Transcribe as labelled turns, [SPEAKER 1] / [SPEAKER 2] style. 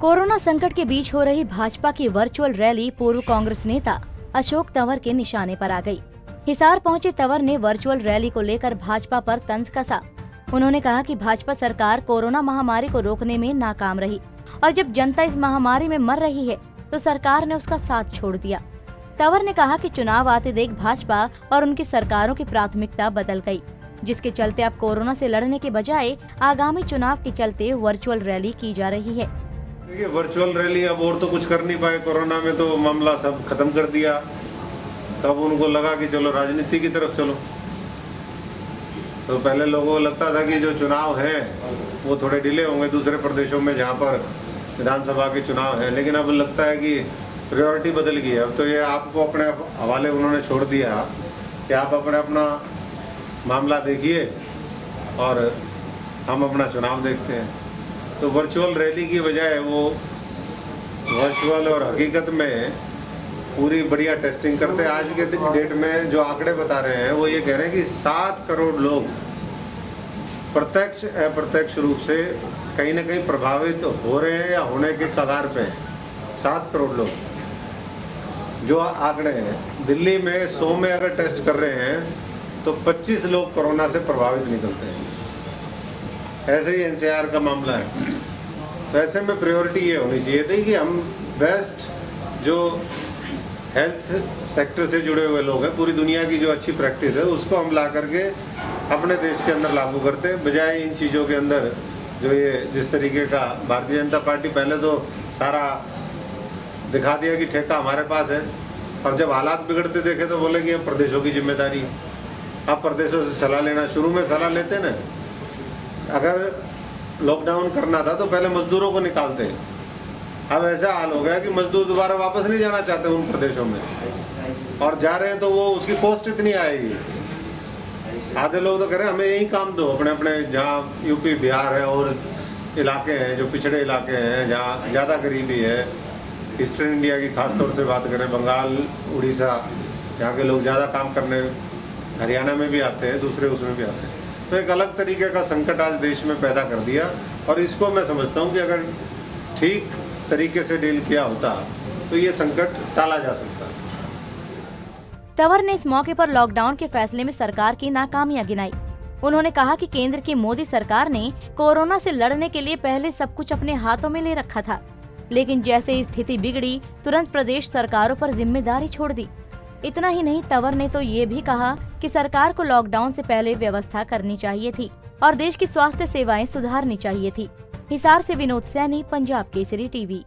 [SPEAKER 1] Corona संकट के बीच हो रही भाजपा की वर्चुअल रैली पूर्व कांग्रेस नेता अशोक तंवर के निशाने पर आ गई। हिसार पहुंचे तंवर ने वर्चुअल रैली को लेकर भाजपा पर तंज कसा। उन्होंने कहा कि भाजपा सरकार कोरोना महामारी को रोकने में नाकाम रही और जब जनता इस महामारी में मर रही है तो सरकार ने उसका साथ छोड़ दिया। तंवर ने कहा कि चुनाव आते देख भाजपा और उनकी सरकारों की प्राथमिकता बदल गई, जिसके चलते अब कोरोना से लड़ने के बजाय आगामी चुनाव के चलते वर्चुअल रैली की जा रही है।
[SPEAKER 2] देखिए, वर्चुअल रैली अब और तो कुछ कर नहीं पाए। कोरोना में तो मामला सब खत्म कर दिया। तब उनको लगा कि चलो राजनीति की तरफ चलो। तो पहले लोगों को लगता था कि जो चुनाव है वो थोड़े डिले होंगे दूसरे प्रदेशों में जहाँ पर विधानसभा के चुनाव है, लेकिन अब लगता है कि प्रायोरिटी बदल गई है। अब तो ये आपको अपने हवाले उन्होंने छोड़ दिया कि आप अपना मामला देखिए और हम अपना चुनाव देखते हैं। तो वर्चुअल रैली की बजाय वो वर्चुअल और हकीकत में पूरी बढ़िया टेस्टिंग करते हैं। आज के डेट में जो आंकड़े बता रहे हैं वो ये कह रहे हैं कि 7 करोड़ लोग प्रत्यक्ष अप्रत्यक्ष रूप से कहीं ना कहीं प्रभावित हो रहे हैं या होने के कगार पे हैं। 7 करोड़ लोग जो आंकड़े हैं। दिल्ली में 100 में अगर टेस्ट कर रहे हैं तो 25 लोग कोरोना से प्रभावित निकलते हैं। ऐसे ही एनसीआर का मामला है। तो ऐसे में प्रायोरिटी ये होनी चाहिए थी कि हम बेस्ट जो हेल्थ सेक्टर से जुड़े हुए लोग हैं, पूरी दुनिया की जो अच्छी प्रैक्टिस है उसको हम ला करके अपने देश के अंदर लागू करते हैं, बजाय इन चीज़ों के अंदर जो ये जिस तरीके का भारतीय जनता पार्टी पहले तो सारा दिखा दिया कि ठेका हमारे पास है, और जब हालात बिगड़ते देखे तो बोले कि अब प्रदेशों की जिम्मेदारी है। अब प्रदेशों से सलाह लेना, शुरू में सलाह लेते ना, अगर लॉकडाउन करना था तो पहले मजदूरों को निकालते। अब ऐसा हाल हो गया कि मजदूर दोबारा वापस नहीं जाना चाहते उन प्रदेशों में, और जा रहे हैं तो वो उसकी कॉस्ट इतनी आएगी। आधे लोग तो कह रहे हैं हमें यही काम दो, अपने अपने जहाँ यूपी बिहार है और इलाके हैं जो पिछड़े इलाके हैं जहाँ ज़्यादा गरीबी है। ईस्टर्न इंडिया की खास तौर से बात करें, बंगाल, उड़ीसा, यहाँ के लोग ज़्यादा काम करने हरियाणा में भी आते हैं, दूसरे उसमें भी आते हैं। तो एक अलग तरीके का संकट आज देश में पैदा कर दिया, और इसको मैं समझता हूँ कि अगर ठीक तरीके से डील किया होता तो ये संकट टाला जा सकता।
[SPEAKER 1] तंवर ने इस मौके पर लॉकडाउन के फैसले में सरकार की नाकामियां गिनाई। उन्होंने कहा कि केंद्र की मोदी सरकार ने कोरोना से लड़ने के लिए पहले सब कुछ अपने हाथों में ले रखा था, लेकिन जैसे ही स्थिति बिगड़ी तुरंत प्रदेश सरकारों पर जिम्मेदारी छोड़ दी। इतना ही नहीं, तंवर ने तो ये भी कहा कि सरकार को लॉकडाउन से पहले व्यवस्था करनी चाहिए थी और देश की स्वास्थ्य सेवाएं सुधारनी चाहिए थी। हिसार से विनोद सैनी, पंजाब केसरी टीवी।